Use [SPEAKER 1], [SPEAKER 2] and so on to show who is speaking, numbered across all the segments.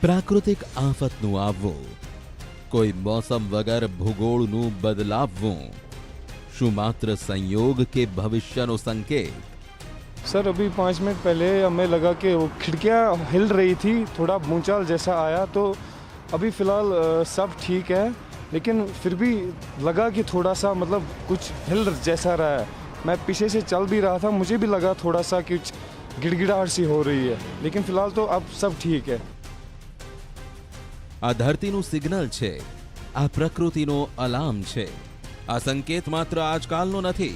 [SPEAKER 1] પ્રાકૃતિક આફતનું આવવું, કોઈ મોસમ વગર ભૂગોળનું બદલાવવું, શું માત્ર સંયોગ કે ભવિષ્યનો સંકેત?
[SPEAKER 2] सर अभी 5 मिनट पहले हमें लगा कि वो खिड़कियाँ हिल रही थी, थोड़ा भूचाल जैसा आया। तो अभी फ़िलहाल सब ठीक है, लेकिन फिर भी लगा कि थोड़ा सा मतलब कुछ हिल जैसा रहा है। मैं पीछे से चल भी रहा था, मुझे भी लगा थोड़ा सा कुछ गिड़गिड़ाहट सी हो रही है, लेकिन फ़िलहाल तो अब सब ठीक है।
[SPEAKER 1] આ ધરતીનું સિગ્નલ છે, આ પ્રકૃતિનો અલાર્મ છે। આ સંકેત માત્ર આજકાલનો નથી,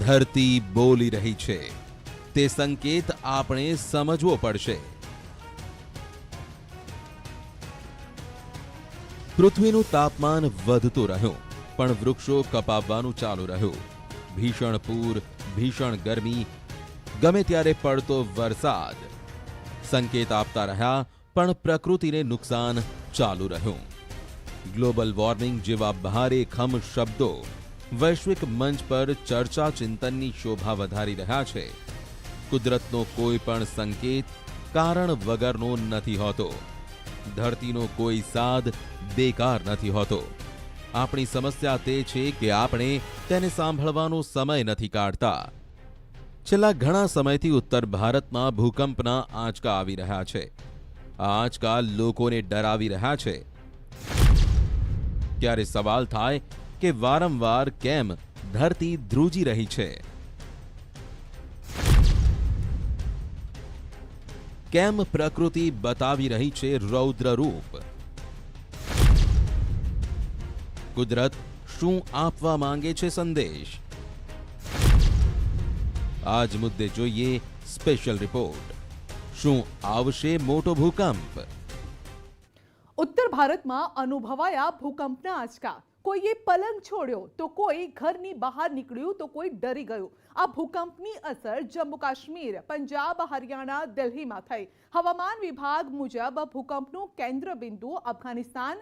[SPEAKER 1] ધરતી બોલી રહી છે। તે સંકેત આપણે સમજવો પડશે। પૃથ્વીનું તાપમાન વધતું રહ્યું, પણ વૃક્ષો કપાવવાનું ચાલુ રહ્યું। ભીષણ પૂર, ભીષણ ગરમી, ગમે ત્યારે પડતો વરસાદ સંકેત આપતા રહ્યા, પણ પ્રકૃતિને નુકસાન ચાલુ રહ્યું। ગ્લોબલ વોર્મિંગ જેવા ભારેખમ શબ્દો વૈશ્વિક મંચ પર ચર્ચા ચિંતનની શોભા વધારી રહ્યા છે। કુદરતનો કોઈ પણ સંકેત કારણ વગરનો નથી હોતો, ધરતીનો કોઈ સાદ બેકાર નથી હોતો। આપણી સમસ્યા તે છે કે આપણે તેને સાંભળવાનો સમય નથી કાઢતા। છેલ્લા ઘણા સમયથી ઉત્તર ભારતમાં ભૂકંપના આંચકા આવી રહ્યા છે। આ આંચકા લોકોને ડરાવી રહ્યા છે। ત્યારે સવાલ થાય કે વારંવાર કેમ ધરતી ધ્રુજી રહી છે? કેમ પ્રકૃતિ બતાવી રહી છે રૌદ્ર રૂપ? કુદરત શું આપવા માંગે છે સંદેશ? આજ મુદ્દે જોઈએ સ્પેશિયલ રિપોર્ટ। શું આવશે મોટો ભૂકંપ?
[SPEAKER 3] ઉત્તર ભારતમાં અનુભવાયા ભૂકંપના આંચકા। કોઈએ પલંગ છોડ્યો તો કોઈ ઘરની બહાર નીકળ્યું તો કોઈ ડરી ગયું। આ ભૂકંપની અસર જમ્મુ કાશ્મીર, પંજાબ, હરિયાણા, દિલ્હીમાં થઈ। હવામાન વિભાગ મુજબ ભૂકંપનું કેન્દ્ર બિંદુ અફઘાનિસ્તાન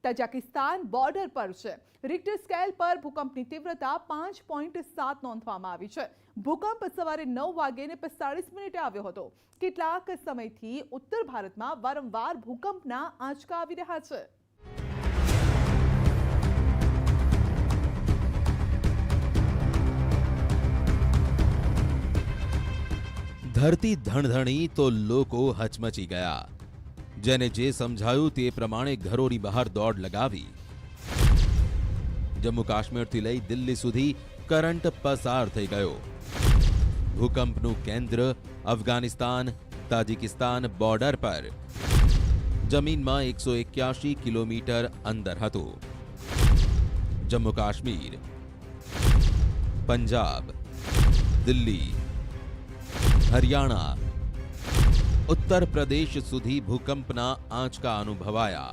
[SPEAKER 3] તજાકિસ્તાન બોર્ડર પર છે। રિક્ટર સ્કેલ પર ભૂકંપની તીવ્રતા 5.7 નોંધવામાં આવી છે। ભૂકંપ સવારે 9:45 આવ્યો હતો। કેટલાક સમયથી ઉત્તર ભારતમાં વારંવાર ભૂકંપના આંચકા આવી રહ્યા છે।
[SPEAKER 1] ધરતી ધણધણી તો લોકો હચમચી ગયા। જેને જે સમજાયું તે પ્રમાણે ઘરોની બહાર દોડ લગાવી। જમ્મુ કાશ્મીરથી લઈ દિલ્હી સુધી કરંટ પસાર થઈ ગયો। ભૂકંપનું કેન્દ્ર અફઘાનિસ્તાન તાજિકિસ્તાન બોર્ડર પર જમીનમાં 181 કિલોમીટર અંદર હતું। જમ્મુ કાશ્મીર, પંજાબ, દિલ્હી, હરિયાણા, उत्तर प्रदेश सुधी भूकंपना आंचका अनुभवाया।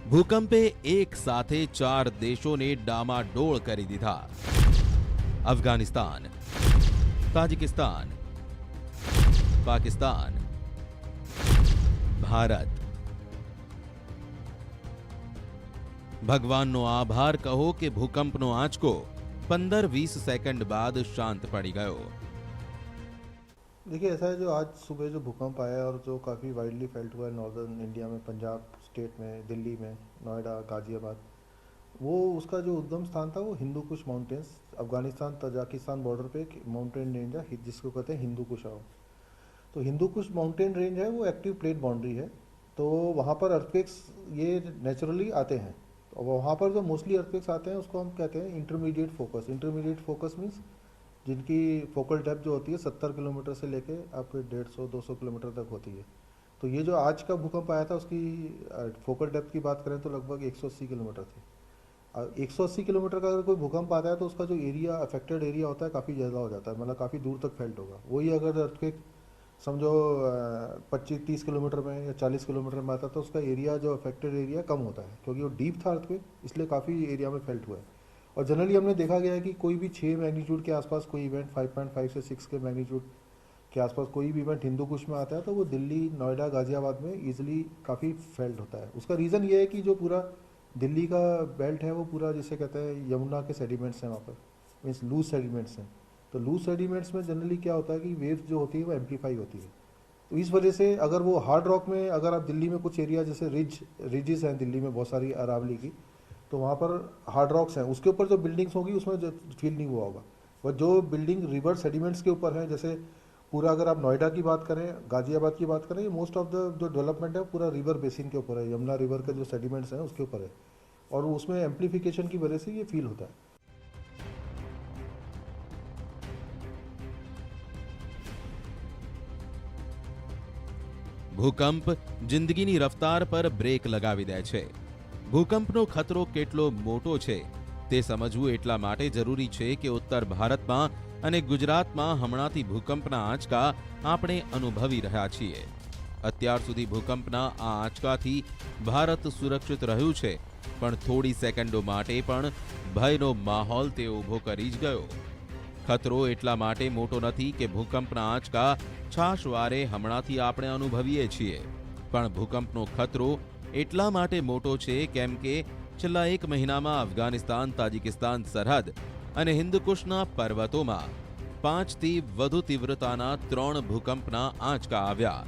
[SPEAKER 1] भूकंपे एक साथे 4 देशों ने डामाडोल करी दीधा। अफगानिस्तान, ताजिकिस्तान, पाकिस्तान, भारत। भगवाननो आभार कहो कि भूकंपनो आंचको 15-20 सेकंड बाद शांत पड़ी गयो।
[SPEAKER 4] देखिए, ऐसा है जो आज सुबह जो भूकंप आया और जो काफ़ी वाइडली फेल्ट हुआ है नॉर्दर्न इंडिया में, पंजाब स्टेट में, दिल्ली में, नोएडा, गाजियाबाद, वो उसका जो उद्गम स्थान था वो Hindu Kush mountains, Afghanistan Tajikistan border पे एक माउंटेन रेंज है जिसको कहते हैं हिंदू कुश। तो हिंदू कुश माउंटेन रेंज है वो एक्टिव प्लेट बाउंड्री है। तो वहाँ पर अर्थक्वेक्स ये नेचुरली आते हैं। तो वहाँ पर जो मोस्टली अर्थक्वेक्स आते हैं उसको हम कहते हैं intermediate focus. Intermediate focus means जिनकी फोकल डेप्थ जो होती है 70 किलोमीटर से लेके आपके 150-200 किलोमीटर तक होती है। तो ये जो आज का भूकंप आया था उसकी फोकल डेप्थ की बात करें तो लगभग 180 किलोमीटर थी। 180 किलोमीटर का अगर कोई भूकंप आता है तो उसका जो एरिया अफेक्टेड एरिया होता है काफ़ी ज़्यादा हो जाता है, मतलब काफ़ी दूर तक फेल्ट होगा। वही अगर अर्थक्वेक समझो 25-30 किलोमीटर में या 40 किलोमीटर में आता है तो उसका एरिया जो अफेक्टेड एरिया कम होता है, क्योंकि वो डीप था अर्थक्वेक, इसलिए काफ़ी एरिया में फेल्ट हुआ है। और जनरली हमने देखा गया है कि कोई भी 6 मैग्नीट्यूड के आसपास कोई इवेंट 5.5 से 6 के मैग्नीट्यूड के आसपास कोई भी इवेंट हिंदू कुश में आता है तो वो दिल्ली, नोएडा, गाजियाबाद में ईजिली काफ़ी फेल्ट होता है। उसका रीज़न ये है कि जो पूरा दिल्ली का बेल्ट है वो पूरा जिसे कहते हैं यमुना के सेडिमेंट्स हैं, वहाँ पर मीन्स लूज सेडिमेंट्स हैं। तो लूज सेडिमेंट्स में जनरली क्या होता है कि वेव्स जो होती है वो एम्पलीफाई होती है। तो इस वजह से अगर वो हार्ड रॉक में, अगर आप दिल्ली में कुछ एरिया जैसे रिजेस हैं दिल्ली में बहुत सारी अरावली की, तो वहाँ पर हार्ड रॉक्स हैं, उसके ऊपर जो बिल्डिंग्स होगी उसमें जो फील नहीं हुआ होगा। और जो बिल्डिंग रिवर सेडिमेंट्स के ऊपर है, जैसे पूरा अगर आप नोएडा की बात करें, गाजियाबाद की बात करें, ये मोस्ट ऑफ द जो डेवलपमेंट है पूरा रिवर बेसिन के ऊपर है, यमुना रिवर के जो सेडिमेंट्स हैं उसके ऊपर है, और उसमें एम्प्लीफिकेशन की वजह से ये फील होता है।
[SPEAKER 1] ભૂકંપ જિંદગીની રફતાર પર બ્રેક લગાવી દે છે. ભૂકંપનો ખતરો કેટલો મોટો છે તે સમજવું એટલા માટે જરૂરી છે કે ઉત્તર ભારતમાં અને ગુજરાતમાં હમણાંથી ભૂકંપના આંચકા આપણે અનુભવી રહ્યા છીએ. અત્યાર સુધી ભૂકંપના આ આંચકાથી ભારત સુરક્ષિત રહ્યું છે, પણ થોડી સેકન્ડો માટે પણ ભયનો માહોલ તે ઊભો કરી જ ગયો. ખતરો એટલા માટે મોટો નથી કે ભૂકંપના આંચકા છાશવારે હમણાંથી આપણે અનુભવીએ છીએ, પણ ભૂકંપનો ખતરો એટલા માટે મોટો છે કેમ કે છેલ્લા એક મહિનામાં અફઘાનિસ્તાન તાજિકિસ્તાન સરહદ અને હિન્દકુશના પર્વતોમાં 5થી વધુ તીવ્રતાના 3 ભૂકંપના આંચકા આવ્યા.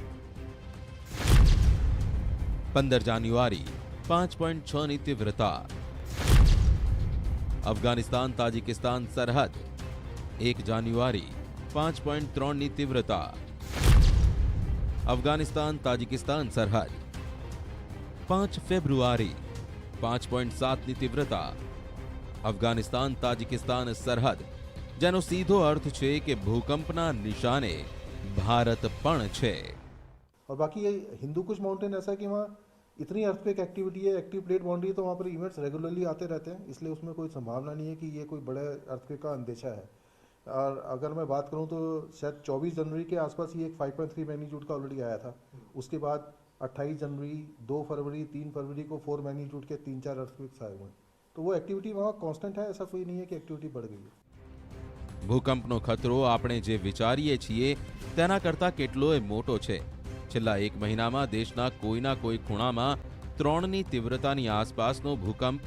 [SPEAKER 1] 15 જાન્યુઆરી 5.6ની તીવ્રતા. અફઘાનિસ્તાન તાજિકિસ્તાન સરહદ 1 જાન્યુઆરી 5.3ની તીવ્રતા. અફઘાનિસ્તાન તાજિકિસ્તાન સરહદ 5 ફેબ્રુઆરી 5.7ની તીવ્રતા. અફઘાનિસ્તાન તાજિકિસ્તાન સરહદ, જેનો સીધો અર્થ છે કે ભૂકંપના નિશાને ભારત પણ છે.
[SPEAKER 4] और बाकी ये हिंदू कुछ माउंटेन ऐसा है कि वहाँ इतनी अर्थक्वेक एक्टिविटी है, एक्टिव प्लेट बाउंड्री है, तो वहाँ पर इवेंट्स रेगुलरली आते रहते हैं, इसलिए उसमें कोई संभावना नहीं है कि ये कोई बड़े अर्थक्वेक का अंदेशा है. और अगर मैं बात करूँ तो शायद 24 जनवरी के आसपास ही एक 5.3 मैग्नीट्यूड का ऑलरेडी आया था. उसके बाद 28 जनवरी, 2 फरवरी, 3 फरवरी को 4 मैग्नीट्यूड के 3-4 अर्थक्वेक्स आए हुए हैं. तो वो एक्टिविटी वहाँ कांस्टेंट है, ऐसा कोई नहीं है कि एक्टिविटी बढ़ गई है.
[SPEAKER 1] ભૂકંપનો ખતરો આપણે જે વિચારીએ છીએ તેના કરતાં કેટલોય મોટો છે. છેલ્લા એક મહિનામાં દેશના કોઈના કોઈ ખૂણામાં 3ની તીવ્રતાની આસપાસનો ભૂકંપ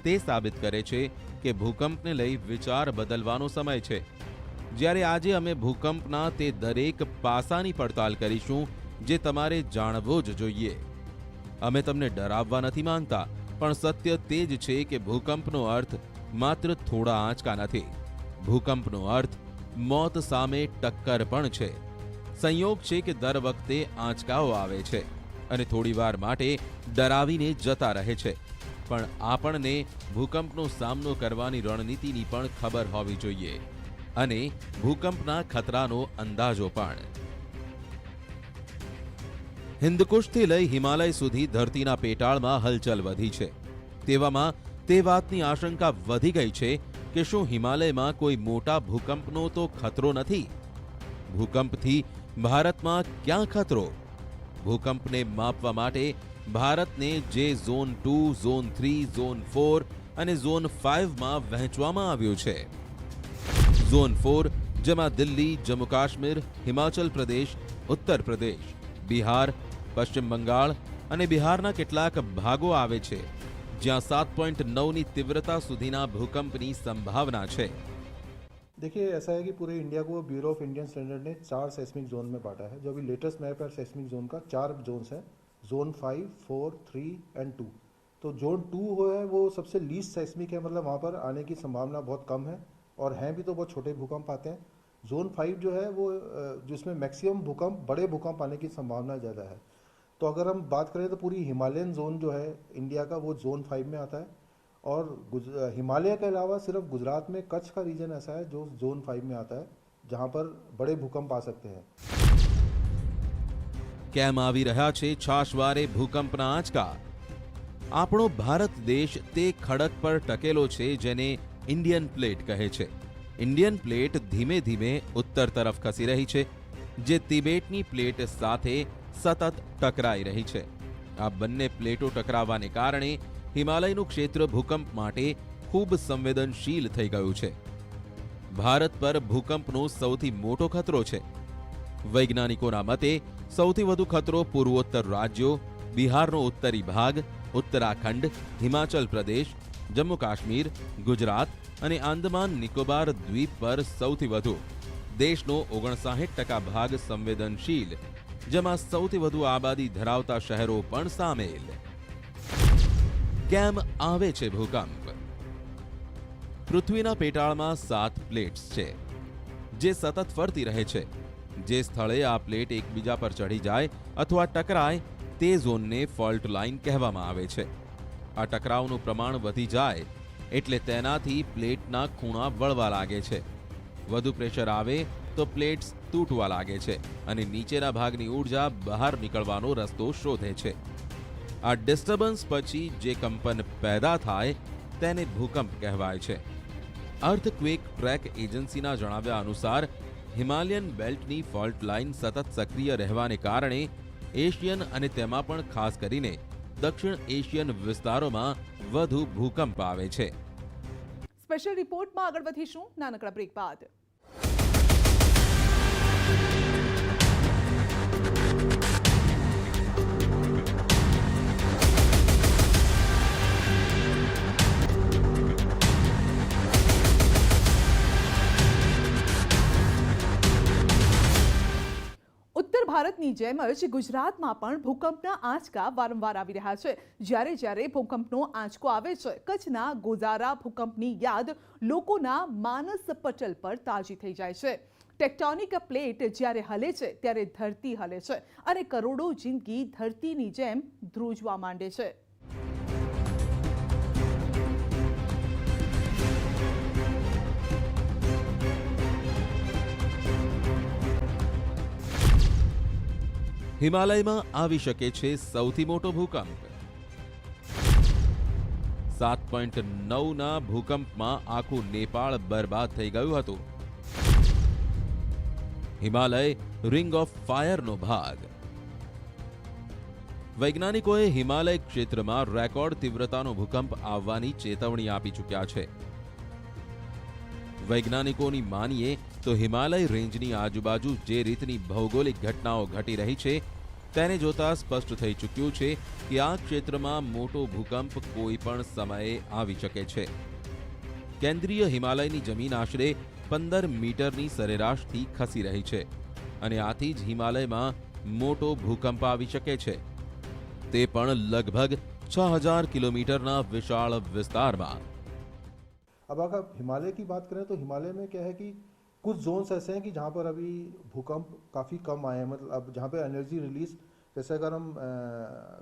[SPEAKER 1] તે સાબિત કરે છે કે ભૂકંપને લઈ વિચાર બદલવાનો સમય છે. જ્યારે આજે અમે ભૂકંપના તે દરેક પાસાની પડતાલ કરીશું જે તમારે જાણવો જ જોઈએ. અમે તમને ડરાવવા નથી માંગતા, પણ સત્ય તે જ છે કે ભૂકંપનો અર્થ માત્ર થોડા આંચકા નથી. ભૂકંપનો અર્થ મોત સામે ટક્કર પણ છે. સંયોગ છે કે દર વખતે આંચકાઓ આવે છે અને થોડીવાર માટે ડરાવીને જતા રહે છે, પણ આપણને ભૂકંપનો સામનો કરવાની રણનીતિની પણ ખબર હોવી જોઈએ અને ભૂકંપના ખતરાનો અંદાજો પણ. હિન્દકુશથી લઈ હિમાલય સુધી ધરતીના પેટાળમાં હલચલ વધી છે. તેવામાં તે વાતની આશંકા વધી ગઈ છે કે શું હિમાલયમાં કોઈ મોટા ભૂકંપનો તો ખતરો નથી? ભૂકંપથી ભારતમાં ક્યાં ખતરો? ભૂકંપને માપવા માટે ભારતને જે ઝોન 2, ઝોન 3, ઝોન 4 અને ઝોન 5માં વહેંચવામાં આવ્યું છે. ઝોન 4 જેમાં દિલ્હી, જમ્મુ કાશ્મીર, હિમાચલ પ્રદેશ, ઉત્તર પ્રદેશ, બિહાર, પશ્ચિમ બંગાળ અને બિહારના કેટલાક ભાગો આવે છે, જ્યાં 7.9ની तीव्रता સુધીના ભૂકંપની સંભાવના છે.
[SPEAKER 4] देखिए, ऐसा है कि पूरे इंडिया को ब्यूरो ऑफ इंडियन स्टैंडर्ड ने 4 सेस्मिक जोन में बांटा है. जो अभी लेटेस्ट मैप है सेस्मिक जोन का, 4 जोन्स हैं, जोन 5, 4, 3 एंड 2. तो जोन 2 है वो सबसे लीस्ट सेस्मिक है, मतलब वहाँ पर आने की संभावना बहुत कम है, और हैं भी तो बहुत छोटे भूकंप आते हैं. जोन 5 जो है वो जिसमें मैक्सिमम भूकंप, बड़े भूकंप आने की संभावना ज़्यादा है. तो अगर हम बात करें तो पूरी हिमालयन जोन जो है इंडिया का, वो जोन 5 में आता है, और हिमालय के अलावा सिर्फ गुजरात में कच्छ का रीजन ऐसा है जो जोन 5 में आता है, जहां पर बड़े भूकंप आ सकते हैं.
[SPEAKER 1] કેમ આવી રહ્યા છે છાશવારે ભૂકંપના આંચકા? આપણો ભારત દેશ તે ખડક પર ટકેલો છે જેને ઇન્ડિયન પ્લેટ કહે છે. ઇન્ડિયન પ્લેટ ધીમે ધીમે ઉત્તર તરફ ખસી રહી છે, જે તિબેટની પ્લેટ સાથે સતત ટકરાઈ રહી છે. આ બંને પ્લેટો ટકરાવાને કારણે હિમાલયનું ક્ષેત્ર ભૂકંપ માટે ખૂબ સંવેદનશીલ થઈ ગયું છે. ભારત પર ભૂકંપનો સૌથી મોટો ખતરો છે. વૈજ્ઞાનિકોના મતે સૌથી વધુ ખતરો પૂર્વોત્તર રાજ્યો, બિહારનો ઉત્તરી ભાગ, ઉત્તરાખંડ, હિમાચલ પ્રદેશ, જમ્મુ કાશ્મીર, ગુજરાત અને આંદમાન નિકોબાર દ્વીપ પર સૌથી વધુ. દેશનો 59% ભાગ સંવેદનશીલ જેમાં સૌથી વધુ આબાદી ધરાવતા શહેરો પણ સામેલ. કેમ આવે છે ભૂકંપ? પૃથ્વીના પેટાળમાં 7 પ્લેટ્સ છે જે સતત ફરતી રહે છે. જે સ્થળે આ પ્લેટ એકબીજા પર ચઢી જાય અથવા ટકરાય તે ઝોનને ફોલ્ટ લાઇન કહેવામાં આવે છે. આ ટકરાવનું પ્રમાણ વધી જાય એટલે તેનાથી પ્લેટના ખૂણા વળવા લાગે છે. વધુ પ્રેશર આવે તો પ્લેટ્સ તૂટવા લાગે છે અને નીચેના ભાગની ઊર્જા બહાર નીકળવાનો રસ્તો શોધે છે. આ ડિસ્ટર્બન્સ પછી જે કંપન પેદા થાય તેને ભૂકંપ કહેવાય છે. અર્થક્વેક ટ્રેક એજન્સીના જણાવ્યા અનુસાર હિમાલયન બેલ્ટની ફોલ્ટ લાઇન સતત સક્રિય રહેવાને કારણે એશિયન અને તેમાં પણ ખાસ કરીને દક્ષિણ એશિયન વિસ્તારોમાં વધુ ભૂકંપ આવે છે.
[SPEAKER 3] સ્પેશિયલ રિપોર્ટમાં આગળ વધીશું નાનકડા બ્રેક બાદ. ઉત્તર ભારતની જેમ જ ગુજરાતમાં પણ ભૂકંપના આંચકા વારંવાર આવી રહ્યા છે. જ્યારે ભૂકંપનો આંચકો આવે છે, કચ્છના ગોઝારા ભૂકંપની યાદ લોકોના માનસ પટલ પર તાજી થઈ જાય છે. ટેક્ટોનિક પ્લેટ જ્યારે હલે છે ત્યારે ધરતી હલે છે અને કરોડો જિંદગી ધરતીની જેમ ધ્રુજવા માંડે છે.
[SPEAKER 1] હિમાલયમાં આવી શકે છે સૌથી મોટો ભૂકંપ. 7.9ના ભૂકંપમાં આખું નેપાળ બરબાદ થઈ ગયું હતું. હિમાલય રિંગ ઓફ ફાયરનો ભાગ. વૈજ્ઞાનિકોએ હિમાલય ક્ષેત્રમાં રેકોર્ડ તીવ્રતાનો ભૂકંપ આવવાની ચેતવણી આપી ચૂક્યા છે. વૈજ્ઞાનિકોની માનીએ તો હિમાલય રેન્જની આજુબાજુ જે રીતની ભૌગોલિક ઘટનાઓ ઘટી રહી છે તેને જોતા સ્પષ્ટ થઈ ચૂક્યું છે કે આ ક્ષેત્રમાં મોટો ભૂકંપ કોઈ પણ સમયે આવી શકે છે. કેન્દ્રીય હિમાલયની જમીન આશરે 15 મીટરની સરેરાશથી ખસી રહી છે અને આથી જ હિમાલયમાં મોટો ભૂકંપ આવી શકે છે. તે પણ લગભગ 6000 કિલોમીટરના વિશાળ વિસ્તારમાં.
[SPEAKER 4] अब अगर हिमालय की बात करें तो हिमालय में क्या है कि कुछ जोन्स ऐसे हैं कि जहाँ पर अभी भूकंप काफ़ी कम आए हैं. मतलब अब जहाँ पे एनर्जी रिलीज, जैसे अगर हम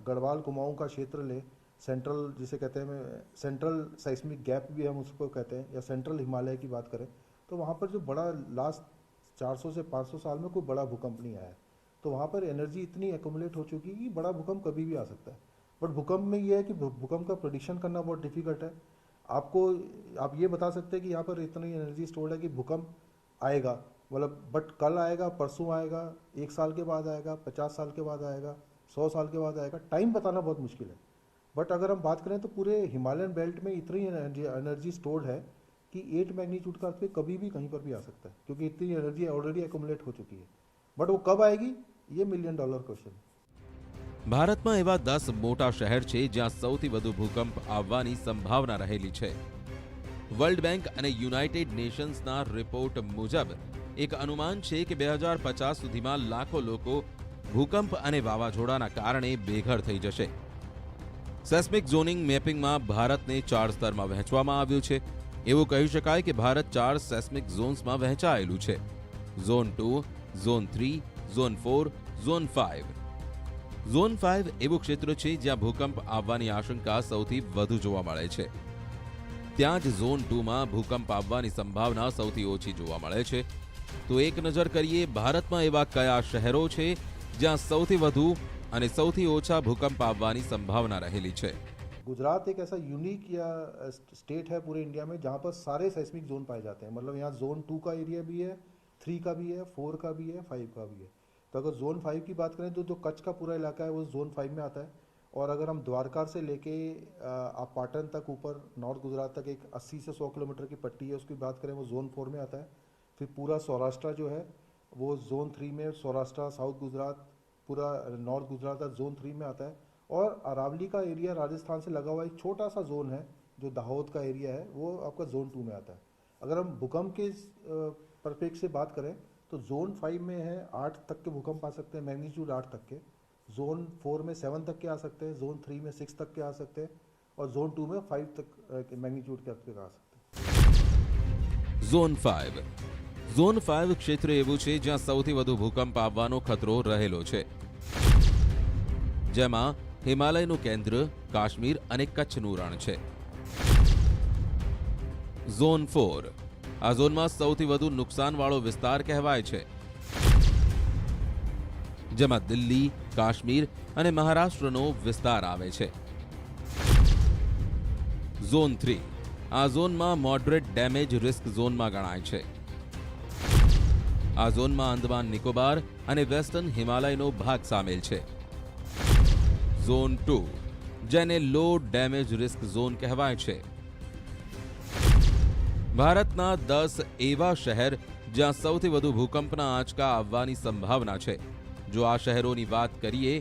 [SPEAKER 4] गढ़वाल कुमाऊं का क्षेत्र लें, सेंट्रल जिसे कहते हैं, सेंट्रल साइस्मिक गैप भी हम उसको कहते हैं, या सेंट्रल हिमालय की बात करें तो वहाँ पर जो बड़ा लास्ट 400 से 500 साल में कोई बड़ा भूकंप नहीं आया है. तो वहाँ पर एनर्जी इतनी एक्यूमुलेट हो चुकी है कि बड़ा भूकंप कभी भी आ सकता है. बट भूकंप में ये है कि भूकंप का प्रेडिक्शन करना बहुत डिफिकल्ट है. आप ये बता सकते हैं कि यहाँ पर इतनी एनर्जी स्टोर्ड है कि भूकंप आएगा, मतलब बट कल आएगा, परसों आएगा, 1 साल के बाद आएगा, 50 साल के बाद आएगा, 100 साल के बाद आएगा, टाइम बताना बहुत मुश्किल है. बट अगर हम बात करें तो पूरे हिमालयन बेल्ट में इतनी एनर्जी स्टोर्ड है कि 8 मैग्नीट्यूड का अर्थक्वेक कभी भी कहीं पर भी आ सकता है, क्योंकि इतनी एनर्जी ऑलरेडी एक्यूमुलेट हो चुकी है. बट वो कब आएगी, ये $1 मिलियन क्वेश्चन है.
[SPEAKER 1] ભારતમાં એવા 10 મોટા શહેર છે જ્યાં સૌથી વધુ ભૂકંપ આવવાની સંભાવના રહેલી છે. વર્લ્ડ બેંક અને યુનાઇટેડ નેશન્સના રિપોર્ટ મુજબ એક અનુમાન છે કે 2050 સુધીમાં લાખો લોકો ભૂકંપ અને વાવાઝોડાના કારણે બેઘર થઈ જશે. સેસ્મિક ઝોનિંગ મેપિંગમાં ભારતને 4 સ્તરમાં વહેંચવામાં આવ્યું છે. એવું કહી શકાય કે ભારત 4 સેસ્મિક ઝોન્સમાં વહેંચાયેલું છે. Zone 2, zone 3, zone 4, zone 5. Zone 5 એવું ક્ષેત્ર છે જ્યાં ભૂકંપ આવવાની આશંકા સૌથી વધુ જોવા મળે છે. ત્યાં જ ઝોન 2માં ભૂકંપ આવવાની સંભાવના સૌથી ઓછી જોવા મળે છે. તો એક નજર કરીએ ભારતમાં એવા કયા શહેરો છે જ્યાં સૌથી વધુ અને સૌથી ઓછા ભૂકંપ આવવાની સંભાવના રહેલી છે.
[SPEAKER 4] गुजरात एक ऐसा यूनिक या स्टेट है पूरे इंडिया में जहाँ पर सारे सेस्मिक जोन पाए जाते हैं. मतलब यहाँ जोन 2 का एरिया भी है, 3 का भी है, 4 का भी है, 5 का भी है. तो अगर जोन 5 की बात करें तो जो कच्छ का पूरा इलाका है वो जोन 5 में आता है. और अगर हम द्वारका से लेके आप पाटन तक ऊपर नॉर्थ गुजरात तक एक 80 से 100 किलोमीटर की पट्टी है, उसकी बात करें वो जोन 4 में आता है. फिर पूरा सौराष्ट्र जो है वो जोन 3 में, सौराष्ट्र, साउथ गुजरात, पूरा नॉर्थ गुजरात जोन 3 में आता है. और अरावली का एरिया राजस्थान से लगा हुआ एक छोटा सा जोन है जो दाहोद का एरिया है, वो आपका जोन 2 में आता है. अगर हम भूकंप के परिप्रेक्ष्य से बात करें तो जोन 5 में है 8 तक के भूकंप आ सकते हैं, मैग्नीट्यूड 8 तक के। जोन 4 में 7 तक के आ सकते हैं, जोन 3 में 6 तक के आ सकते हैं, और जोन 2 में 5 तक मैग्नीट्यूड के आ सकते हैं।
[SPEAKER 1] ઝોન 5 ક્ષેત્ર એવું છે જ્યાં સૌથી વધુ ભૂકંપ આવવાનો ખતરો રહેલો છે, જેમાં હિમાલયનું કેન્દ્ર, કાશ્મીર અને કચ્છનું રણ છે. ઝોન 4 આ ઝોનમાં સૌથી વધુ નુકસાનવાળો વિસ્તાર કહેવાય છે, જેમાં દિલ્હી, કાશ્મીર અને મહારાષ્ટ્રનો વિસ્તાર આવે છે. ઝોન 3 આ ઝોનમાં મોડરેટ ડેમેજ રિસ્ક ઝોનમાં ગણાય છે. આ ઝોનમાં અંદમાન નિકોબાર અને વેસ્ટર્ન હિમાલયનો ભાગ સામેલ છે. ઝોન 2 જેને લો ડેમેજ રિસ્ક ઝોન કહેવાય છે. ભારતના 10 એવા શહેર જ્યાં સૌથી વધુ ભૂકંપના આંચકા આવવાની સંભાવના છે. જો આ શહેરોની વાત કરીએ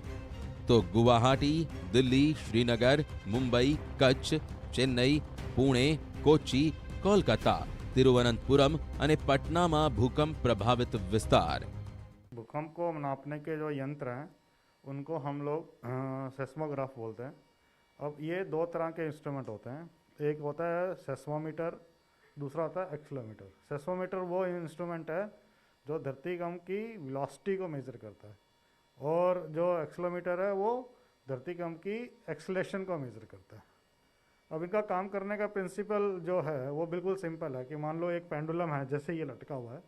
[SPEAKER 1] તો ગુવાહાટી, દિલ્હી, શ્રીનગર, મુંબઈ, કચ્છ, ચેન્નઈ, પુણે, કોચી, કોલકાता, तिरुवनंतपुरम અને पटनाમાં भूकंप प्रभावित विस्तार.
[SPEAKER 5] भूकंप को नापने के जो यंत्र हैं उनको हम लोग सेस्मोग्राफ बोलते हैं. अब ये दो तरह के इंस्ट्रूमेंट होते हैं. एक होता है सेस्मोमीटर, दूसरा होता है एक्सेलेरोमीटर. सेस्मोमीटर वो इंस्ट्रूमेंट है जो धरतीकंप की वेलोसिटी को मेजर करता है, और जो एक्सेलेरोमीटर है वो धरतीकंप की एक्सेलेरेशन को मेजर करता है. अब इनका काम करने का प्रिंसिपल जो है वो बिल्कुल सिंपल है कि मान लो एक पेंडुलम है, जैसे ये लटका हुआ है,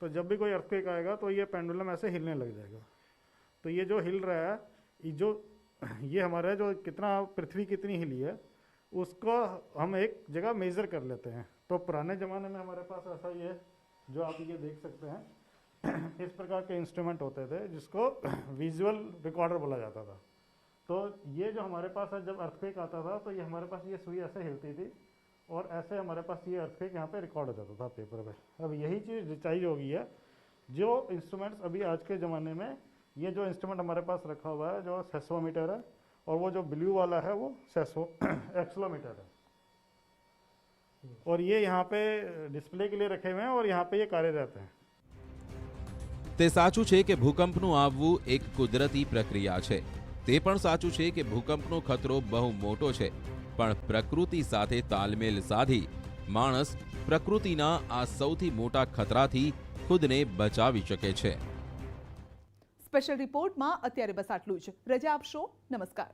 [SPEAKER 5] तो जब भी कोई अर्थक्वेक आएगा तो ये पेंडुलम ऐसे हिलने लग जाएगा. तो ये जो हिल रहा है, ये हमारा जो कितना पृथ्वी कितनी हिली है उसको हम एक जगह मेज़र कर लेते हैं. तो पुराने ज़माने में हमारे पास ऐसा ये जो आप ये देख सकते हैं इस प्रकार के इंस्ट्रूमेंट होते थे जिसको विजुअल रिकॉर्डर बोला जाता था. तो ये जो हमारे पास है, जब अर्थक्वेक आता था तो ये हमारे पास ये सुई ऐसे हिलती थी और ऐसे हमारे पास ये अर्थक्वेक यहाँ पे रिकॉर्ड हो जाता था पेपर पे. अब यही चीज़ डिजिटाइज हो गई है. जो इंस्ट्रूमेंट्स अभी आज के ज़माने में, ये जो इंस्ट्रूमेंट हमारे पास रखा हुआ है जो सेस्मोमीटर है, और वो जो ब्लू वाला है वो एक्सेलेरोमीटर है, और ये यहाँ पे डिस्प्ले के लिए रखे हुए हैं और यहाँ पे ये कार्यरत हैं.
[SPEAKER 1] તે સાચું છે કે ભૂકંપનું આવવું એક કુદરતી પ્રક્રિયા છે. તે પણ સાચું છે કે ભૂકંપનો ખતરો બહુ મોટો છે, પણ પ્રકૃતિ સાથે તાલમેલ સાધી માણસ પ્રકૃતિના આ સૌથી મોટા ખતરાથી ખુદને બચાવી શકે છે.
[SPEAKER 3] સ્પેશિયલ રિપોર્ટમાં અત્યારે બસ આટલું જ. રજા આપશો. નમસ્કાર.